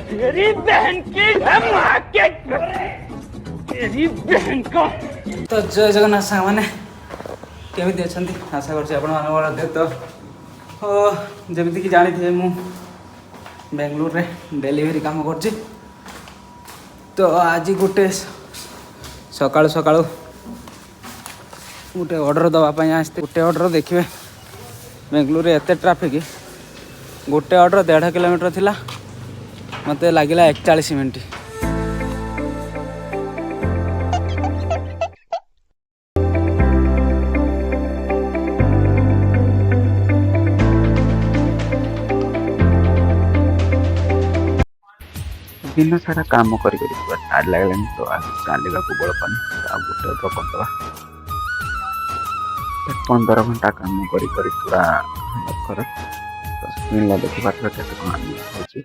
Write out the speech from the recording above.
तेरी बहन की मां के तेरी बहन को। तो जय जगन्नाथ सांग मैंने केमी अच्छा आशा कर जमीक जानी थे मु बेंगलोर रे डेलीवरी काम कर तो आज गोटे सकाळु सकाळु गोटे ऑर्डर दवापाई आसते गोटे ऑर्डर देखिए बेंगलोर रे एते ट्राफिक गोटे ऑर्डर 1.5 किलोमीटर थिला मते लागिला 41 मिनिट। दिन सारा काम कर टाइड लगे तो चलवा बल पानी गोटे ऑर्डर करदे 15 घंटा काम कर पूरा हालत खराब। तो देखिए के